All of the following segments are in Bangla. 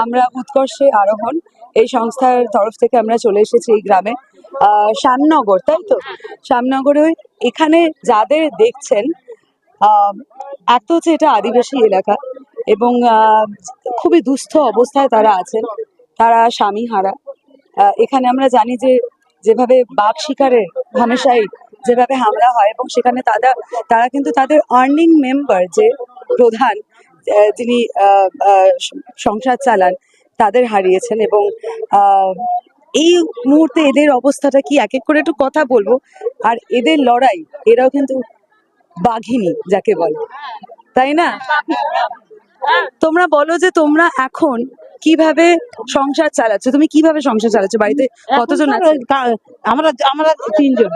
আমরা উৎকর্ষে আরোহণ এই সংস্থার তরফ থেকে আমরা চলে এসেছি এই গ্রামে, শ্যামনগর, তাই তো? শ্যামনগরে এখানে যাদের দেখছেন, এক তো হচ্ছে এটা আদিবাসী এলাকা এবং খুবই দুস্থ অবস্থায় তারা আছেন, তারা স্বামী হারা। এখানে আমরা জানি যে যেভাবে বাঘ শিকারের হামেশাই যেভাবে হামলা হয় এবং সেখানে তারা কিন্তু তাদের আর্নিং মেম্বার যে প্রধান, যিনি সংসার চালান, তাদের হারিয়েছেন। এবং এই মুহূর্তে এদের অবস্থাটা কি এক এক করে একটু কথা বলবো। আর এদের লড়াই, এরাও কিন্তু বাঘিনী যাকে বলে, তাই না? তোমরা বলো যে তোমরা এখন কিভাবে সংসার চালাচ্ছ, তুমি কিভাবে সংসার চালাচ্ছ, বাড়িতে কতজন আছে? আমরা আমরা 3 জন।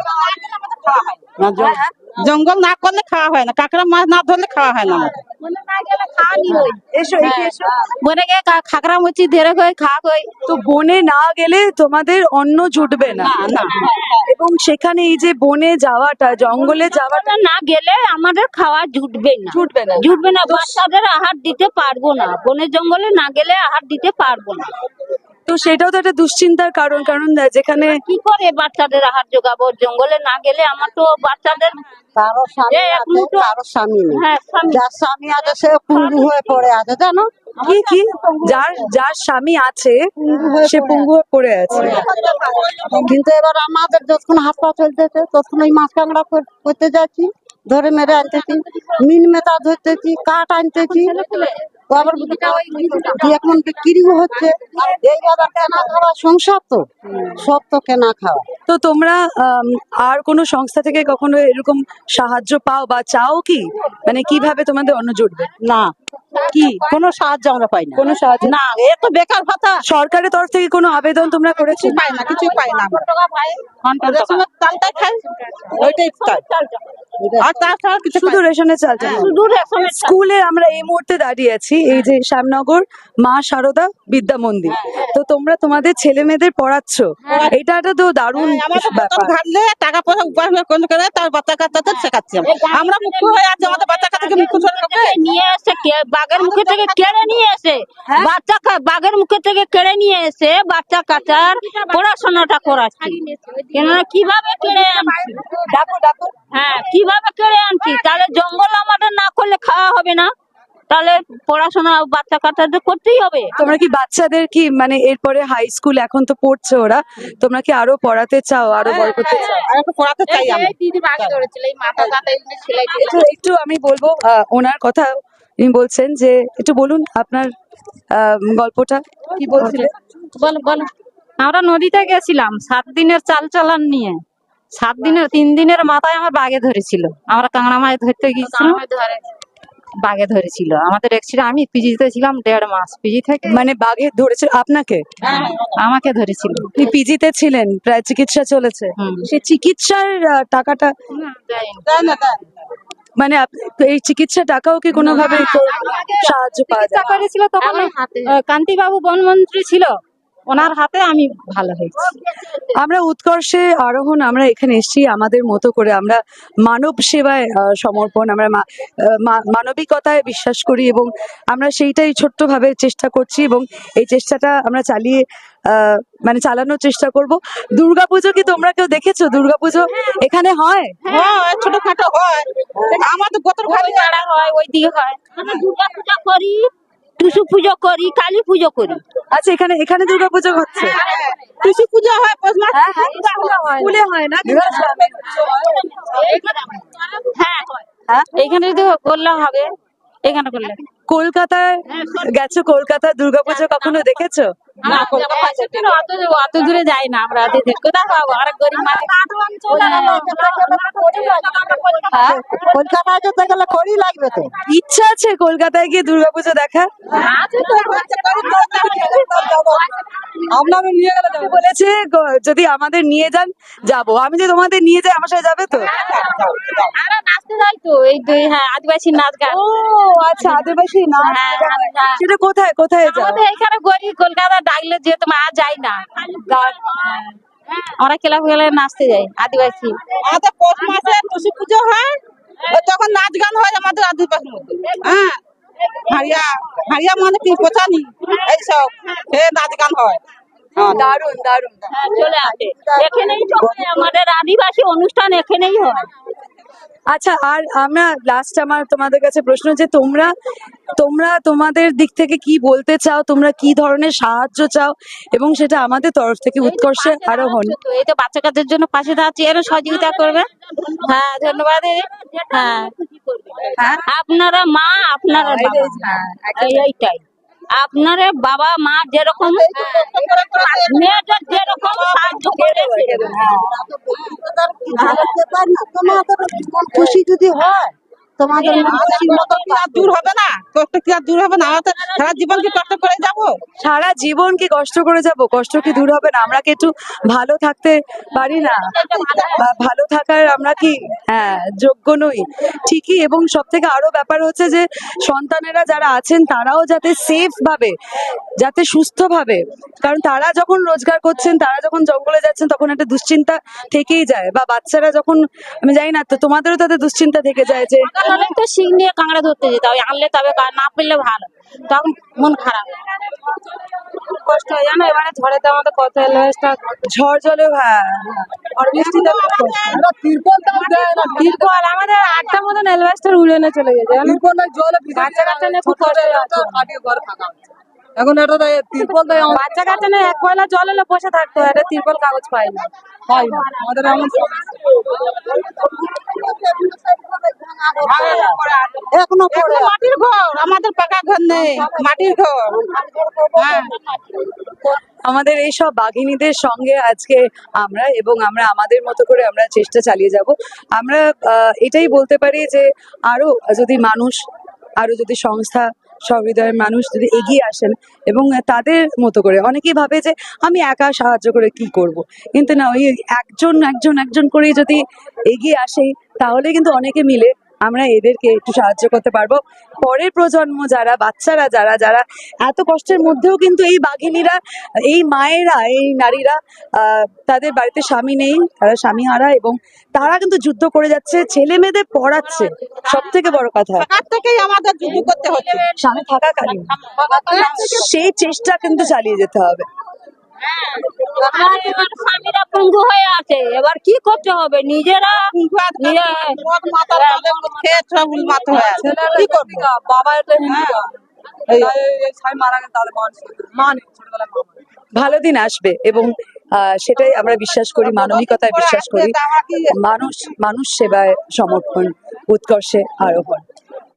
জঙ্গল না করলে খাওয়া হয় না, কাঁকড়া মাছ না ধরলে খাওয়া হয় না। এসো এসো। বনে গিয়ে কাঁকড়া মুচি ধরে করে খাওয়া হয়। তো বনে না গেলে তোমাদের অন্ন জুটবে না, এবং সেখানে এই যে বনে যাওয়াটা, জঙ্গলে যাওয়াটা না গেলে আমাদের খাওয়া জুটবে না, বাচ্চাদের আহার দিতে পারবো না, বনে জঙ্গলে না গেলে আহার দিতে পারবো না। তো সেটাও তো একটা দুশ্চিন্তার কারণ, কারণ যেখানে কি করে বাচ্চাদের আহার জোগাবো জঙ্গলে না গেলে? আমার তো বাচ্চাদের কারো স্বামী আছে, কারো স্বামী নেই। হ্যাঁ, যার স্বামী আছে সে পঙ্গু হয়ে পড়ে আছে, জানো? কি যার স্বামী আছে সে পঙ্গু হয়ে পড়ে আছে। কিন্তু এবার আমাদের যতক্ষণ হাত পা চলতেছে ততক্ষণ ওই মাছ কাঁকড়া করতে যাচ্ছি, ধরে মেরে আনতেছি, মিন মেতা ধরতেছি, কাঠ আনতেছি, আবার এখন বিক্রি হচ্ছে। এইভাবে কেনা খাওয়া সংসার, তো সব তো কেনা খাওয়া। তো তোমরা আর কোনো সংস্থা থেকে কখনো এরকম সাহায্য পাও বা চাও কি? মানে কিভাবে তোমাদের অন্ন জুটবে? না, কি কোনো সাহায্য আমরা পাই না, কোনো সাহায্য না। এ তো বেকার ভাতা। সরকারের তরফ থেকে কোনো আবেদন তোমরা করেছো? পাই না, কিছু পাই না। রেশনের চালটাই খাই, ওইটাই খাই। আর তাছাড়া কিছু শুধু রেশনের চালটা? শুধু রেশনের চাল। স্কুলে আমরা এই মুহূর্তে দাঁড়িয়ে আছি, এই যে শ্যামনগর মা শারদা বিদ্যা মন্দির। তো তোমরা তোমাদের ছেলে মেয়েদের পড়াচ্ছ, এটা একটা তো দারুণ ব্যাপার। ঘাটলে টাকা পয়সা উপায় করে তার বাচ্চা কাচ্চাদের শেখাচ্ছি। আমরা মুখ্য হয়ে আছি, আমাদের বাচ্চা কাচ্চাকে মুখ্য নিয়ে এসে বাঘের মুখে থেকে কেড়ে নিয়ে এসে বাঘের মুখে থেকে কেড়ে নিয়ে এসে বাচ্চা কাচ্চার পড়াশোনাটা করাচ্ছি। কেননা কিভাবে কেড়ে আনছি, হ্যাঁ কিভাবে কেড়ে আনছি, তাহলে জঙ্গল আমাদের না করলে খাওয়া হবে না, তাহলে পড়াশোনা বাচ্চা কাচ্চাদের করতেই হবে। তোমরা কি বাচ্চাদের কি মানে এরপরে হাই স্কুল এখন তো পড়ছে ওরা, তোমরা কি আরো পড়াতে চাও, আরো বড় করতে চাও? একটু পড়াতে চাই আমরা। দিদি বাঘে ধরেছিল, এই মাথা কাটা সেলাই একটু আমি বলবো ওনার কথা, উনি বলছেন যে একটু বলুন আপনার গল্পটা কি বলছিলেন। বলো বলো। আমরা নদীতে গেছিলাম 7 দিনের চাল চালান নিয়ে। 3 দিনের মাথায় আমার বাঘে ধরেছিল। আমরা কাঁকড়া মাছ ধরতে গিয়েছিলাম, বাঘে ধরেছিল আমাদের অ্যাক্সিডেন্ট। আমি পিজিতে ছিলাম 1.5 মাস, পিজি থেকে। মানে বাঘে ধরেছে আপনাকে? আমাকে ধরেছিল। আপনি পিজিতে ছিলেন, প্রায় চিকিৎসা চলেছে, সেই চিকিৎসার টাকাটা মানে এই চিকিৎসা টাকাও কি কোনোভাবে সাহায্য পাওয়া চিকিৎসা যায়? করেছিল তখন কান্তিবাবু বনমন্ত্রী ছিল, ওনার হাতে আমি ভালো হয়েছি। আমরা উৎকর্ষে আরোহণ, আমরা এখানে এসেছি আমাদের মতো করে, আমরা মানব সেবায় সমর্পণ, আমরা মানবিকতায় বিশ্বাস করি এবং আমরা সেইটাই ছোট্টভাবে চেষ্টা করছি এবং এই চেষ্টাটা আমরা মানে চালানোর চেষ্টা করব। দুর্গাপুজো কি তোমরা কেউ দেখেছো? দুর্গাপুজো এখানে হয়? ছোটখাটো হয়, আমাদের গোত্র ভারী হয়, ওই দিকে হয়। আমরা দুর্গা পূজা করি, টুসু পুজো করি, কালী পুজো করি। আচ্ছা, এখানে দুর্গাপুজো হচ্ছে? টুসু পূজা হয়, স্কুলে হয় না? হ্যাঁ, এইখানে যদি করলে হবে, এখানে করলে। কলকাতায় গেছো? কলকাতার দুর্গাপুজো কখনো দেখেছো? অত দূরে যাই না আমরা, কোথায় পাবো? আরেক গরিব মানুষ। কলকাতায় যেতে গেলে খড়ি লাগবে তো। ইচ্ছা আছে কলকাতায় গিয়ে দুর্গাপুজো দেখার? আপনারা নিয়ে গেলে বলেছে যদি আমাদের নিয়ে যান যাবো। আমি যে তোমাদের নিয়ে যাই, আমার সাথে যাবে তো? আমরা নাচতে যাই তো, এই হ্যাঁ আদিবাসী নাচ গান। ও আচ্ছা, আদিবাসী নাচ। সেটা কোথায় কোথায় যাও? আমাদের এখানে গরিব কলকাতা ডাকলে যেহেতু মা যাই না, আমরা ক্লাব গেলে নাচতে যাই আদিবাসী। আমাদের পৌষ মাসে টুসু পুজো হয়, তখন নাচ গান হয় আমাদের আদিবাসীর মধ্যে। হ্যাঁ, হারিয়া হারিয়া মানে কি পচানি এইসব নাচ গান হয়। দারুণ দারুণ। হ্যাঁ, চলে আসে এখানেই তো হয়, আমাদের আদিবাসী অনুষ্ঠান এখানেই হয়। আচ্ছা, আর আমরা লাস্ট আমার তোমাদের কাছে প্রশ্ন যে তোমরা তোমরা তোমাদের দিক থেকে কি বলতে চাও, তোমরা কি ধরনের সাহায্য চাও, এবং সেটা আমাদের তরফ থেকে উৎকর্ষে আরোহণ। তো এই তো বাচ্চা কাচ্চার জন্য পাশে দাঁড়াচ্ছি, এরও সহযোগিতা করবে। হ্যাঁ, ধন্যবাদ দিদি। হ্যাঁ, আপনারা মা, আপনারা বাবা, এইটাই আপনারা বাবা মা যেরকম মেয়েদের যেরকম সাহায্য করেছে, তোমাদের মন খুশি যদি হয়, তোমাদের মন খুশির মতো কি আর দূর হবে না? কষ্ট কি আর দূর হবে না? আমরা তো সারা জীবন কি কষ্ট করে যাব? সারা জীবন কি কষ্ট করে যাব? কষ্ট কি দূর হবে না? আমরা কি একটু ভালো থাকতে পারি না? বা ভালো থাকার আমরা কি যোগ্য নই? ঠিকই। এবং সব থেকে আরো ব্যাপার হচ্ছে যে সন্তানেরা যারা আছেন তারাও যাতে সেফ ভাবে, যাতে সুস্থ ভাবে, কারণ তারা যখন রোজগার করছেন, তারা যখন জঙ্গলে যাচ্ছেন, তখন একটা দুশ্চিন্তা থেকেই যায়। বা বাচ্চারা যখন, আমি জানি না, তো তোমাদেরও তাদের দুশ্চিন্তা থেকে যায় যে কাঁকড়া তো শিং নিয়ে কাঁকড়া ধরতে যেতে হবে, আনলে তবে না পেলে ভালো, তখন মন খারাপ কষ্ট হয় জানো। এবারে ঝড়েতে আমাদের কত এলওয়েস্টটা ঝড় জলে, আর বৃষ্টিতে তিরপল আমাদের 8টা মতন এলওয়েস্টার উড়ে চলে গেছে জানো? বাচ্চা কাচ্চা নিয়ে খুব কষ্ট আছে। এখন এটা তিরপল দেয় বাচ্চা কাচ্চা নিয়ে এক পয়লা জল এলে বসে থাকতো, এটা তিরপল কাগজ পাই না। আমাদের এমন এখনো পড়ে আছে। মাটির ঘর, আমাদের পাকা ঘর নেই, মাটির ঘর। হ্যাঁ, আমাদের এইসব বাঘিনীদের সঙ্গে আজকে আমরা, এবং আমরা আমাদের মতো করে আমরা চেষ্টা চালিয়ে যাব। আমরা এটাই বলতে পারি যে আরো যদি মানুষ, আরো যদি সংস্থা, সহৃদয়ের মানুষ যদি এগিয়ে আসেন এবং তাদের মতো করে, অনেকেই ভাবে যে আমি একা সাহায্য করে কি করব, কিন্তু না, ওই একজন একজন একজন করে যদি এগিয়ে আসে, তাহলে কিন্তু অনেকে মিলে আমরা এদেরকে একটু সাহায্য করতে পারবো। পরের প্রজন্ম যারা, বাচ্চারা যারা যারা এত কষ্টের মধ্যেও কিন্তু এই বাঘিনীরা, এই মায়েরা, এই নারীরা, তাদের বাড়িতে স্বামী নেই, তারা স্বামী হারা, এবং তারা কিন্তু যুদ্ধ করে যাচ্ছে, ছেলে মেয়েদের পড়াচ্ছে, সব থেকে বড় কথা। তার থেকেই আমাদের যুদ্ধ করতে হচ্ছে। স্বামী থাকাকালীন সেই চেষ্টা কিন্তু চালিয়ে যেতে হবে। আর এবার স্বামীরা পঙ্গু হয়ে আছে, এবার কি করতে হবে? নিজেরা খেয়ে সব উন্মাত হয়ে আছে, কি করবো? বাবা এটা মারা গেছে, তাহলে ভালো দিন আসবে, এবং সেটাই আমরা বিশ্বাস করি, মানবিকতায় বিশ্বাস করি, মানুষ মানুষ সেবায় সমর্পণ, উৎকর্ষে আরোহণ।